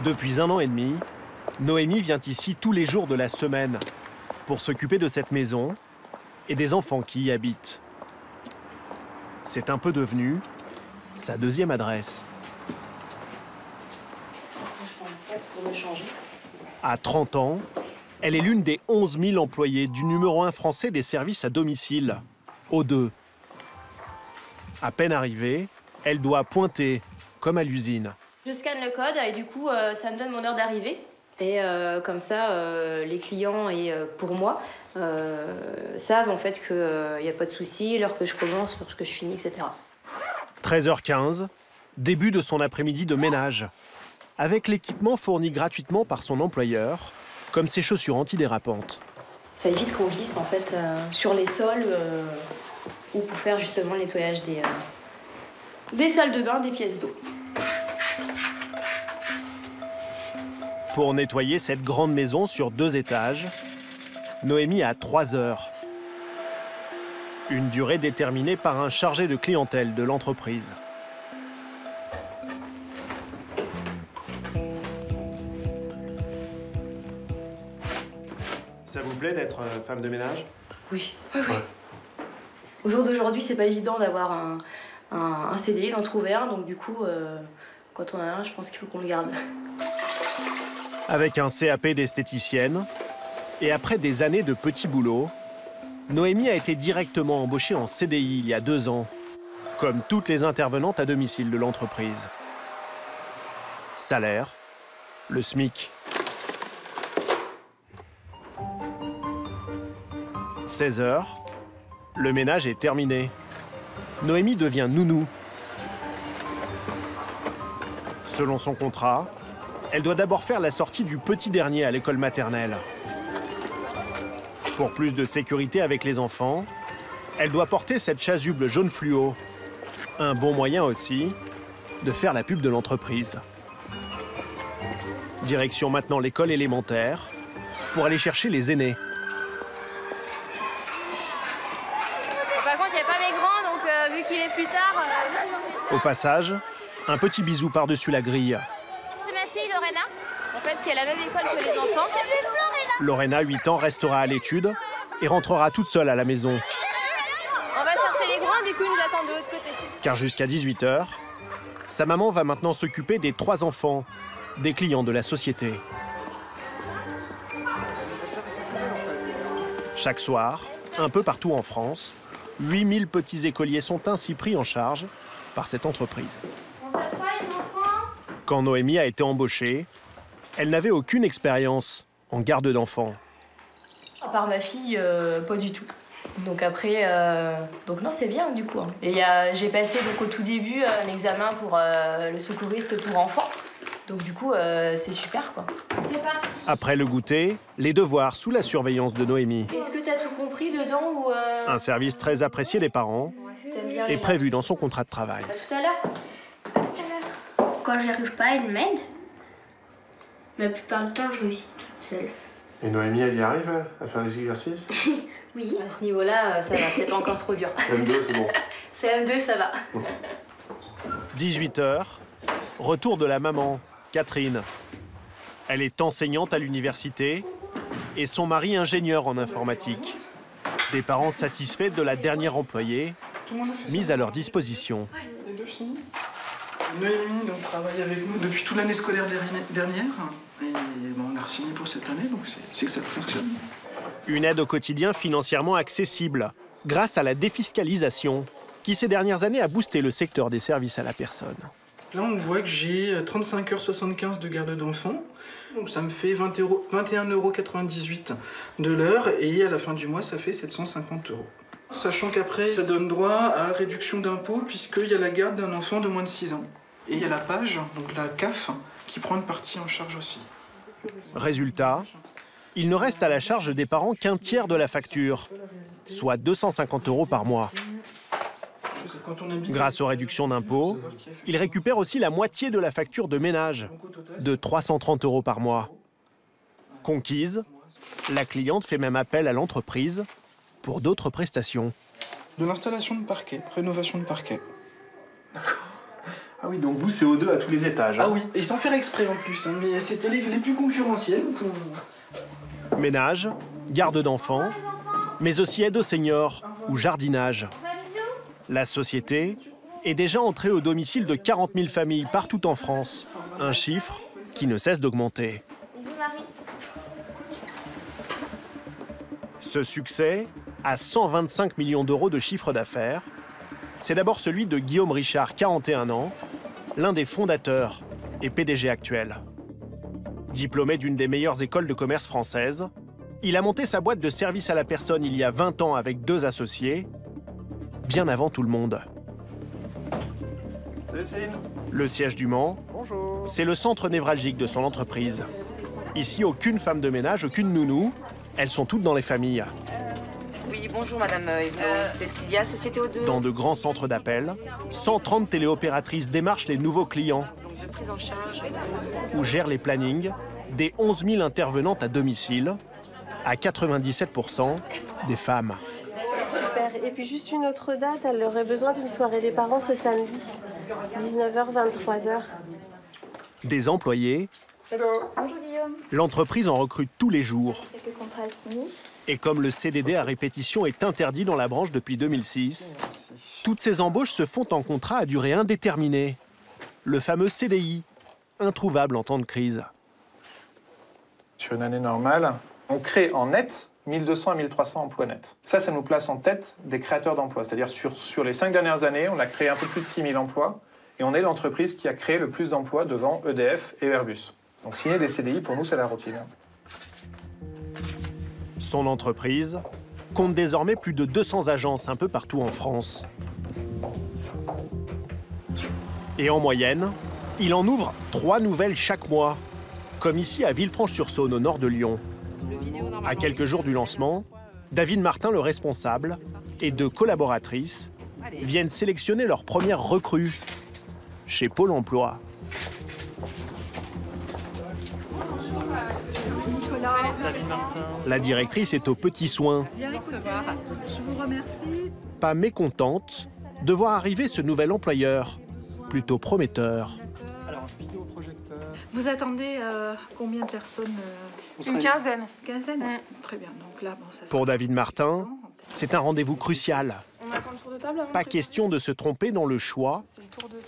Depuis 1 an et demi, Noémie vient ici tous les jours de la semaine pour s'occuper de cette maison et des enfants qui y habitent. C'est un peu devenu sa deuxième adresse. À 30 ans, elle est l'une des 11 000 employées du numéro 1 français des services à domicile, O2. À peine arrivée, elle doit pointer, comme à l'usine. Je scanne le code et du coup, ça me donne mon heure d'arrivée. Et comme ça, les clients et pour moi savent en fait qu'il n'y a pas de souci, l'heure que je commence, lorsque je finis, etc. 13h15, début de son après-midi de ménage, avec l'équipement fourni gratuitement par son employeur, comme ses chaussures antidérapantes. Ça évite qu'on glisse en fait sur les sols ou pour faire justement le nettoyage des salles de bain, des pièces d'eau. Pour nettoyer cette grande maison sur 2 étages, Noémie a 3 heures. Une durée déterminée par un chargé de clientèle de l'entreprise. Ça vous plaît d'être femme de ménage? Oui. Oui. Au jour d'aujourd'hui, c'est pas évident d'avoir un CDI, d'en trouver un, donc du coup, quand on a un, je pense qu'il faut qu'on le garde. Avec un CAP d'esthéticienne et après des années de petits boulots, Noémie a été directement embauchée en CDI il y a 2 ans, comme toutes les intervenantes à domicile de l'entreprise. Salaire, le SMIC. 16 heures, le ménage est terminé. Noémie devient nounou. Selon son contrat, elle doit d'abord faire la sortie du petit dernier à l'école maternelle. Pour plus de sécurité avec les enfants, elle doit porter cette chasuble jaune fluo. Un bon moyen aussi de faire la pub de l'entreprise. Direction maintenant l'école élémentaire pour aller chercher les aînés. Par contre, il n'y avait pas mes grands, donc vu qu'il est plus tard... Au passage, un petit bisou par-dessus la grille. C'est ma fille Lorena, en fait, qui est à la même école que les enfants. Lorena, 8 ans, restera à l'étude et rentrera toute seule à la maison. On va chercher les grands, du coup, ils nous attendent de l'autre côté. Car jusqu'à 18 h, sa maman va maintenant s'occuper des 3 enfants, des clients de la société. Chaque soir, un peu partout en France, 8000 petits écoliers sont ainsi pris en charge par cette entreprise. On s'assoit, les enfants? Quand Noémie a été embauchée, elle n'avait aucune expérience en garde d'enfants. À part ma fille, pas du tout. Donc après, donc non, c'est bien du coup. Hein. Et j'ai passé donc au tout début un examen pour le secouriste pour enfants. Donc du coup, c'est super quoi. C'est parti. Après le goûter, les devoirs sous la surveillance de Noémie. Est-ce que t'as tout compris dedans ou Un service très apprécié des parents est prévu dans son contrat de travail. À tout à l'heure. Quand j'y arrive pas, elle m'aide. Mais la plupart du temps, je réussis toute seule. Et Noémie, elle y arrive à faire les exercices? Oui. À ce niveau-là, ça va, c'est pas encore trop dur. M2, c'est bon. C'est M2, ça va. 18 h, retour de la maman, Catherine. Elle est enseignante à l'université et son mari ingénieur en informatique. Des parents satisfaits de la dernière employée, mise à leur disposition. Les 2 filles. Noémie donc, travaille avec nous depuis toute l'année scolaire dernière. Et bon, on a re-signé pour cette année, donc c'est que ça fonctionne. Une aide au quotidien financièrement accessible, grâce à la défiscalisation, qui ces dernières années a boosté le secteur des services à la personne. Là, on voit que j'ai 35,75 h de garde d'enfants. Donc ça me fait 21,98 € de l'heure. Et à la fin du mois, ça fait 750 €. Sachant qu'après, ça donne droit à réduction d'impôt, puisqu'il y a la garde d'un enfant de moins de 6 ans. Et il y a la PAGE, donc la CAF, qui prend une partie en charge aussi. Résultat, il ne reste à la charge des parents qu'un tiers de la facture, soit 250 € par mois. Grâce aux réductions d'impôts, ils récupèrent aussi la moitié de la facture de ménage, de 330 € par mois. Conquise, la cliente fait même appel à l'entreprise pour d'autres prestations. De l'installation de parquet, rénovation de parquet. D'accord. Ah oui, donc vous, c'est O2 à tous les étages. Ah oui, et sans faire exprès en plus, hein, mais c'était les plus concurrentiels. Ménage, garde d'enfants, mais aussi aide aux seniors ou jardinage. La société est déjà entrée au domicile de 40 000 familles partout en France. Un chiffre qui ne cesse d'augmenter. Ce succès à 125 millions d'euros de chiffre d'affaires, c'est d'abord celui de Guillaume Richard, 41 ans, l'un des fondateurs et PDG actuel. Diplômé d'une des meilleures écoles de commerce françaises, il a monté sa boîte de service à la personne il y a 20 ans avec 2 associés, bien avant tout le monde. Salut Céline. Le siège du Mans, c'est le centre névralgique de son entreprise. Ici, aucune femme de ménage, aucune nounou, elles sont toutes dans les familles. Oui, bonjour Madame Evelot. Cécilia, Société O2. Dans de grands centres d'appel, 130 téléopératrices démarchent les nouveaux clients Donc de prise en charge. ou gèrent les plannings des 11 000 intervenantes à domicile, à 97% des femmes. Super. Et puis juste une autre date, elle aurait besoin d'une soirée des parents ce samedi, 19h, 23h. Des employés, Bonjour Guillaume, l'entreprise en recrute tous les jours. quelques contrats signés. Et comme le CDD à répétition est interdit dans la branche depuis 2006, toutes ces embauches se font en contrat à durée indéterminée. Le fameux CDI, introuvable en temps de crise. Sur une année normale, on crée en net 1200 à 1300 emplois nets. Ça nous place en tête des créateurs d'emplois. C'est-à-dire sur les 5 dernières années, on a créé un peu plus de 6000 emplois et on est l'entreprise qui a créé le plus d'emplois devant EDF et Airbus. Donc signer des CDI, pour nous, c'est la routine. Son entreprise compte désormais plus de 200 agences un peu partout en France. Et en moyenne, il en ouvre 3 nouvelles chaque mois, comme ici à Villefranche-sur-Saône, au nord de Lyon. À quelques jours du lancement, David Martin, le responsable, et 2 collaboratrices viennent sélectionner leur première recrue chez Pôle emploi. La directrice est aux petits soins. Bien recevoir. Je vous remercie. Pas mécontente de voir arriver ce nouvel employeur, plutôt prometteur. Alors, vidéoprojecteur. Vous attendez combien de personnes Une quinzaine. Quinzaine. Très bien. Donc là, bon, ça. Pour David Martin, c'est un rendez-vous crucial. On attend le tour de table avant. Pas question de se tromper dans le choix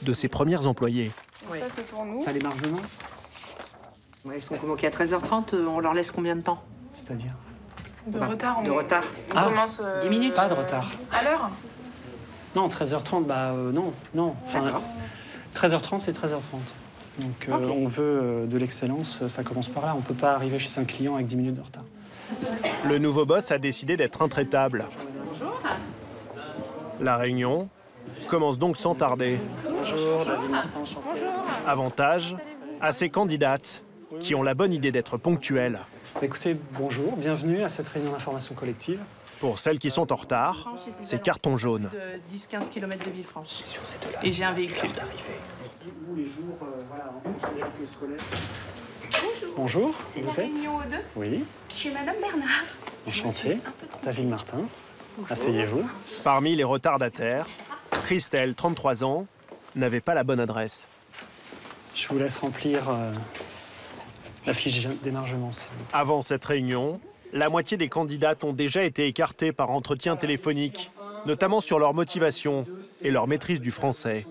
de ses premiers employés. Donc ça, c'est pour nous. T'as les margements? Ouais, ils sont convoqués à 13h30, on leur laisse combien de temps? C'est-à-dire? De retard, De retard. On commence 10 minutes. Pas de retard. à l'heure. Non, 13h30, non. Enfin, 13h30, c'est 13h30. Donc, on veut de l'excellence, ça commence par là. On ne peut pas arriver chez un client avec 10 minutes de retard. Le nouveau boss a décidé d'être intraitable. La réunion commence donc sans tarder. Bonjour, David Martin, enchanté. Avantage à ces candidates qui ont la bonne idée d'être ponctuelles. Écoutez, bonjour, bienvenue à cette réunion d'information collective. Pour celles qui sont en retard, c'est carton jaune. De 10-15 km de Villefranche. Sur ces deux-là. Et j'ai un véhicule. Où les jours, voilà, en fonction des rythmes scolaires. Bonjour, C'est vous la êtes? réunion O2. Oui, Je suis Madame Bernard. enchanté. David Martin, asseyez-vous. Parmi les retardataires, Christelle, 33 ans, n'avait pas la bonne adresse. Je vous laisse remplir la fiche d'émargement. Avant cette réunion, la moitié des candidates ont déjà été écartées par entretien téléphonique, notamment sur leur motivation et leur maîtrise du français.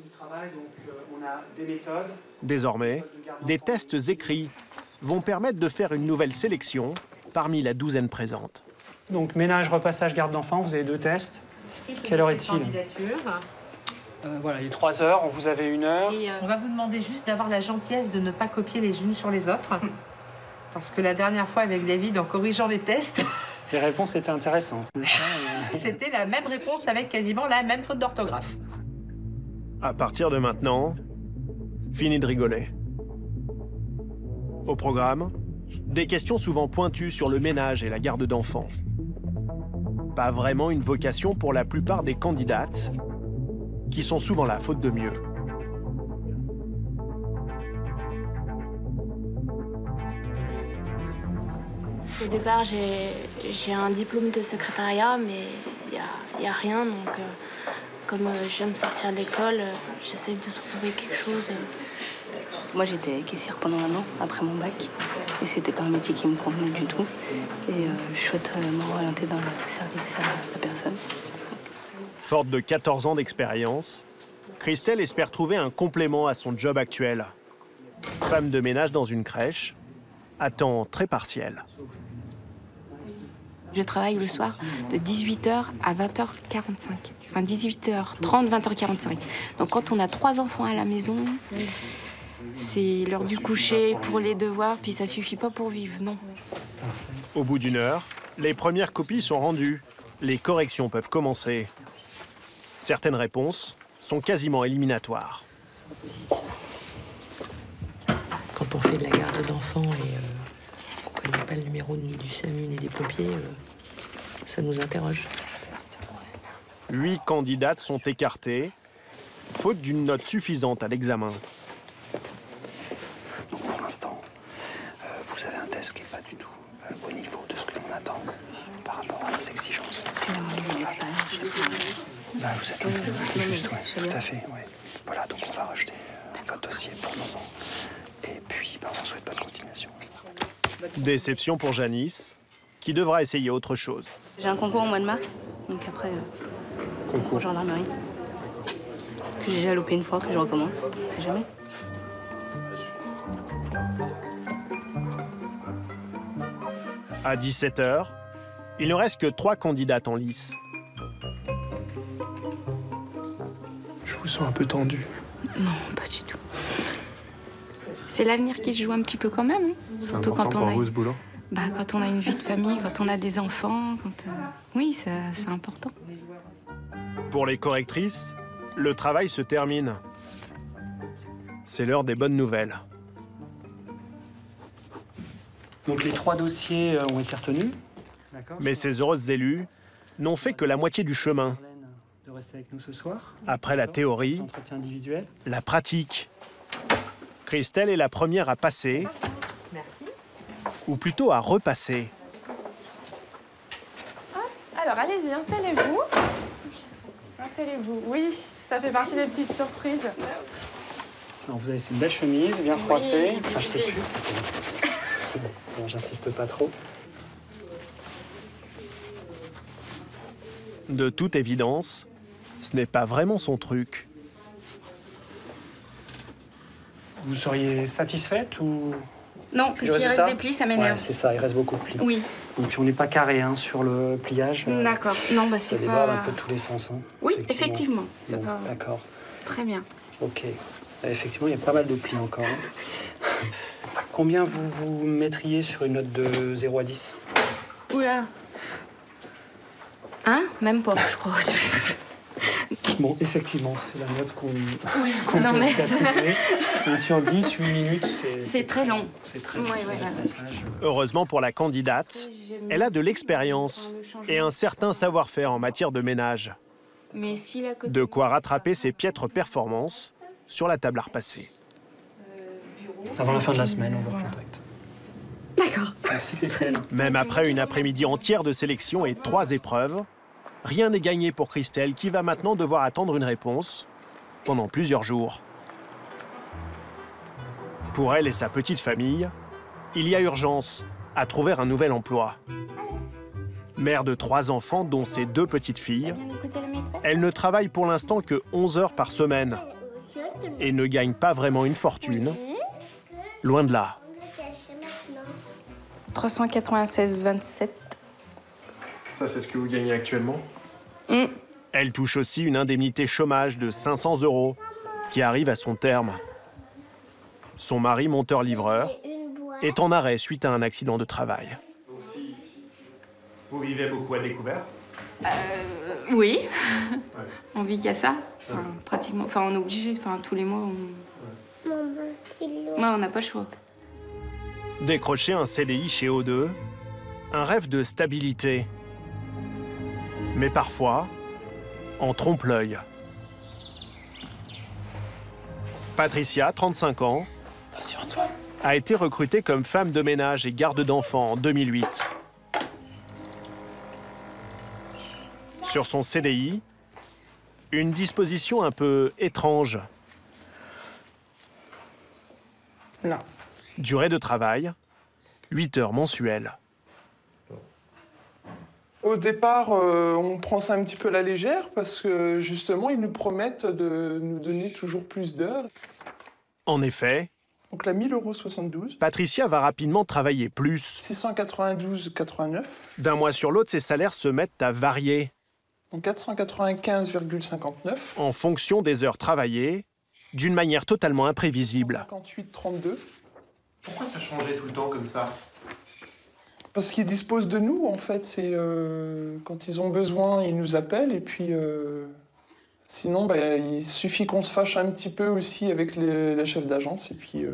Désormais, des tests écrits vont permettre de faire une nouvelle sélection parmi la douzaine présente. Donc, ménage, repassage, garde d'enfants, vous avez 2 tests. Quelle heure est-il? Voilà, il est 3 heures, on vous avait 1 heure. Et on va vous demander juste d'avoir la gentillesse de ne pas copier les unes sur les autres. Parce que la dernière fois avec David, en corrigeant les tests, Les réponses étaient intéressantes. c'était la même réponse avec quasiment la même faute d'orthographe. À partir de maintenant, fini de rigoler. Au programme, des questions souvent pointues sur le ménage et la garde d'enfants. Pas vraiment une vocation pour la plupart des candidates, qui sont souvent là faute de mieux. Au départ, j'ai un diplôme de secrétariat, mais il y a rien, donc Comme je viens de sortir de l'école, j'essaie de trouver quelque chose. Moi, j'étais caissière pendant un an, après mon bac. Et c'était pas un métier qui me convenait du tout. Et je souhaite m'orienter dans le service à la personne. Forte de 14 ans d'expérience, Christelle espère trouver un complément à son job actuel. Femme de ménage dans une crèche, à temps très partiel. Je travaille le soir de 18h à 20h45. Enfin 18h30, 20h45. Donc quand on a 3 enfants à la maison, c'est l'heure du coucher pour les devoirs, puis ça suffit pas pour vivre, non. Au bout d'1 heure, les premières copies sont rendues. Les corrections peuvent commencer. Certaines réponses sont quasiment éliminatoires. Quand on fait de la garde d'enfants et qu'on ne connaît pas le numéro ni du SAMU ni des pompiers, ça nous interroge. 8 candidates sont écartées, faute d'une note suffisante à l'examen. Pour l'instant, vous avez un test qui n'est pas du tout au niveau de ce que l'on attend par rapport à nos exigences. Bah, vous êtes tout juste, ouais, tout à fait. Ouais. Voilà, donc on va rejeter votre dossier pour le moment. Et puis, bah, on vous souhaite bonne continuation. Déception pour Janice, qui devra essayer autre chose. J'ai un concours au mois de mars, donc après, en gendarmerie. Que j'ai déjà loupé une fois, que je recommence, on sait jamais. À 17h, il ne reste que 3 candidates en lice. Je vous sens un peu tendu. Non, pas du tout. C'est l'avenir qui se joue un petit peu quand même. Hein. Surtout quand on a... vous, ce boulot ? Bah, quand on a une vie de famille, quand on a des enfants, quand... Oui, c'est important. Pour les correctrices, le travail se termine. C'est l'heure des bonnes nouvelles. Donc les 3 dossiers ont été retenus. Mais ces heureuses élues n'ont fait que la moitié du chemin. De rester avec nous ce soir. Après la théorie, Entretien individuel. la pratique. Christelle est la première à passer, ou plutôt à repasser. Alors, allez-y, installez-vous. Installez-vous. Oui, ça fait partie des petites surprises. Alors vous avez cette belle chemise, bien froissée. Oui, Enfin, je sais plus. Bon, j'insiste pas trop. De toute évidence, ce n'est pas vraiment son truc. Vous seriez satisfaite ou... Non, parce qu'il reste des plis, ça m'énerve. Ouais, c'est ça, il reste beaucoup de plis. Oui. Et puis on n'est pas carré hein, sur le pliage. D'accord. Non, bah c'est ça déborde pas... un peu de tous les sens. Hein, oui, effectivement. Bon, pas... D'accord. Très bien. Ok. Effectivement, il y a pas mal de plis encore. Hein. Combien vous mettriez sur une note de 0 à 10? Oula. Hein? Même pas, je crois. Bon, effectivement, c'est la note qu'on non, peut mais... attribuer. 1 sur 10, 8 minutes, c'est très long. C'est très long. Heureusement pour la candidate, elle a de l'expérience et un certain savoir-faire en matière de ménage. Mais si la De quoi rattraper ses piètres performances sur la table à repasser. Avant la fin de la semaine, on vous recontacte. D'accord. Merci Christelle. Même après une après-midi entière de sélection et 3 épreuves, rien n'est gagné pour Christelle qui va maintenant devoir attendre une réponse pendant plusieurs jours. Pour elle et sa petite famille, il y a urgence à trouver un nouvel emploi. Mère de 3 enfants, dont ses 2 petites filles, elle ne travaille pour l'instant que 11 heures par semaine et ne gagne pas vraiment une fortune. Loin de là. 396,27. Ça, c'est ce que vous gagnez actuellement? Elle touche aussi une indemnité chômage de 500 € qui arrive à son terme. Son mari, monteur-livreur, est en arrêt suite à un accident de travail. Vous vivez beaucoup à découvert? Oui. On vit qu'à ça. Enfin, pratiquement. Enfin, on est obligé. Enfin, tous les mois, on n'a pas le choix. Décrocher un CDI chez O2, un rêve de stabilité. Mais parfois, en trompe-l'œil. Patricia, 35 ans, a été recrutée comme femme de ménage et garde d'enfants en 2008. Sur son CDI, Une disposition un peu étrange. Non. Durée de travail, 8 heures mensuelles. Au départ, on prend ça un petit peu à la légère parce que justement, ils nous promettent de nous donner toujours plus d'heures. En effet, donc là, 1 072 €. Patricia va rapidement travailler plus. 692,89 €. D'un mois sur l'autre, ses salaires se mettent à varier. Donc 495,59 € en fonction des heures travaillées, d'une manière totalement imprévisible. 58,32 €. Pourquoi ça changeait tout le temps comme ça? Parce qu'ils disposent de nous, en fait. C'est quand ils ont besoin, ils nous appellent. Et puis, sinon, il suffit qu'on se fâche un petit peu aussi avec la chef d'agence. Et puis,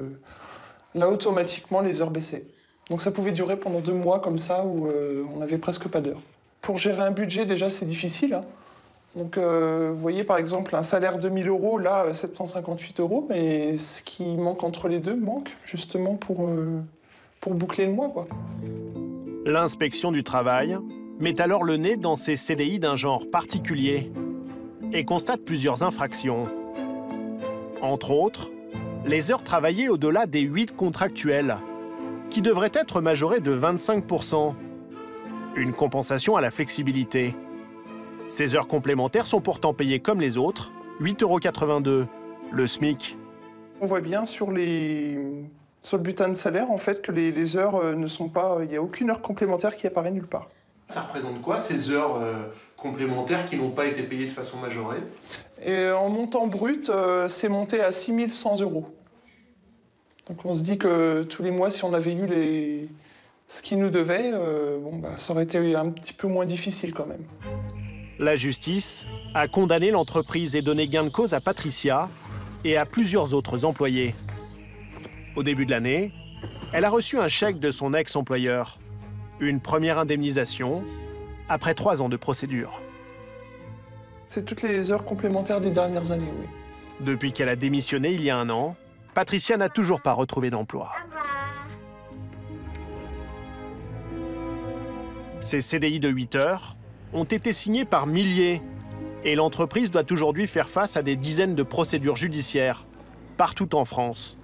là, automatiquement, les heures baissaient. Donc, ça pouvait durer pendant 2 mois comme ça, où on n'avait presque pas d'heures. Pour gérer un budget, déjà, c'est difficile. Hein. Donc, vous voyez, par exemple, un salaire de 1 000 €, là, 758 €. Mais ce qui manque entre les deux manque, justement, pour boucler le mois, quoi. L'inspection du travail met alors le nez dans ces CDI d'un genre particulier et constate plusieurs infractions. Entre autres, les heures travaillées au-delà des 8 contractuels, qui devraient être majorées de 25 %. Une compensation à la flexibilité. Ces heures complémentaires sont pourtant payées comme les autres, 8,82 €, le SMIC. On voit bien sur le bulletin de salaire, en fait, que les heures ne sont pas... Il n'y a aucune heure complémentaire qui apparaît nulle part. Ça représente quoi, ces heures complémentaires qui n'ont pas été payées de façon majorée? Et en montant brut, c'est monté à 6 100 €. Donc on se dit que tous les mois, si on avait eu ce qui nous devait, ça aurait été un petit peu moins difficile quand même. La justice a condamné l'entreprise et donné gain de cause à Patricia et à plusieurs autres employés. Au début de l'année, elle a reçu un chèque de son ex-employeur. Une première indemnisation après 3 ans de procédure. C'est toutes les heures complémentaires des dernières années, oui. Depuis qu'elle a démissionné il y a 1 an, Patricia n'a toujours pas retrouvé d'emploi. Ces CDI de 8 heures ont été signés par milliers et l'entreprise doit aujourd'hui faire face à des dizaines de procédures judiciaires partout en France.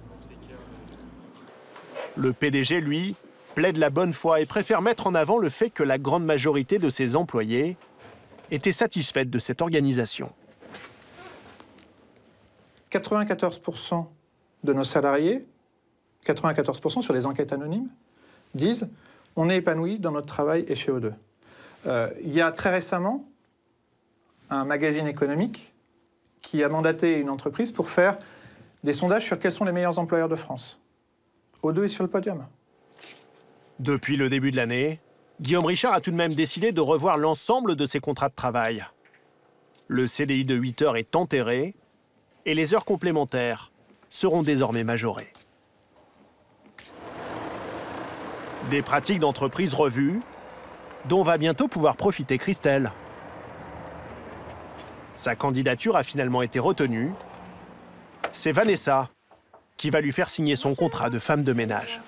Le PDG, lui, plaide la bonne foi et préfère mettre en avant le fait que la grande majorité de ses employés étaient satisfaits de cette organisation. 94 % de nos salariés, 94 % sur les enquêtes anonymes, disent « on est épanoui dans notre travail et chez O2 ». Il y a très récemment un magazine économique qui a mandaté une entreprise pour faire des sondages sur quels sont les meilleurs employeurs de France. O2 est sur le podium. Depuis le début de l'année, Guillaume Richard a tout de même décidé de revoir l'ensemble de ses contrats de travail. Le CDI de 8 heures est enterré et les heures complémentaires seront désormais majorées. Des pratiques d'entreprise revues, dont va bientôt pouvoir profiter Christelle. Sa candidature a finalement été retenue. C'est Vanessa qui va lui faire signer son contrat de femme de ménage.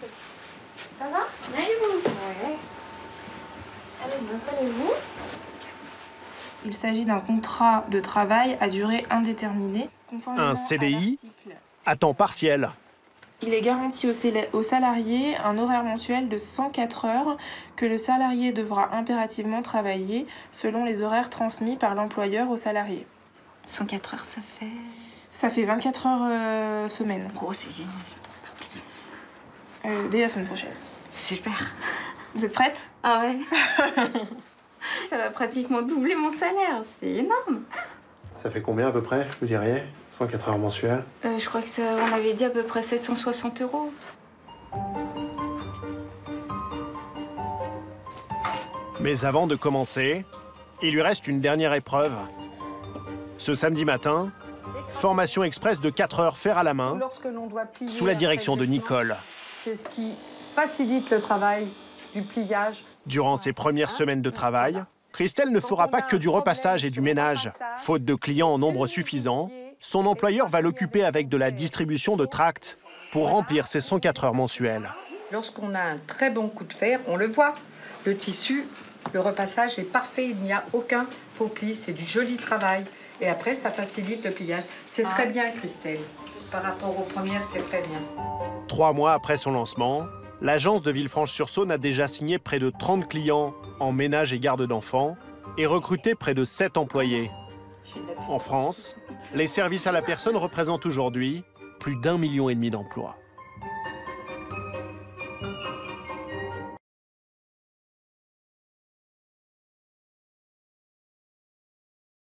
Ça va? Bien et vous? Ouais. Allez, installez-vous. Il s'agit d'un contrat de travail à durée indéterminée. Un CDI à temps partiel. Il est garanti au salarié un horaire mensuel de 104 heures que le salarié devra impérativement travailler selon les horaires transmis par l'employeur au salarié. 104 heures, ça fait... Ça fait 24 heures semaine. Oh, c'est génial ça. Dès la semaine prochaine. Super. Vous êtes prête? Ah ouais. Ça va pratiquement doubler mon salaire, c'est énorme. Ça fait combien à peu près, vous diriez? 104 heures mensuelles? Je crois que on avait dit à peu près 760 €. Mais avant de commencer, il lui reste une dernière épreuve. Ce samedi matin, formation express de 4 heures fer à la main, sous la direction de Nicole. C'est ce qui facilite le travail du pliage. Durant ses premières semaines de travail, Christelle ne fera pas que du repassage et du ménage. Faute de clients en nombre suffisant, son employeur va l'occuper avec de la distribution de tracts pour remplir ses 104 heures mensuelles. Lorsqu'on a un très bon coup de fer, on le voit. Le tissu, le repassage est parfait, il n'y a aucun faux plis, c'est du joli travail. Et après, ça facilite le pliage. C'est très bien, Christelle. Par rapport aux premières, c'est très bien. 3 mois après son lancement, l'agence de Villefranche-sur-Saône a déjà signé près de 30 clients en ménage et garde d'enfants et recruté près de 7 employés. En France, les services à la personne représentent aujourd'hui plus d'1,5 million d'emplois.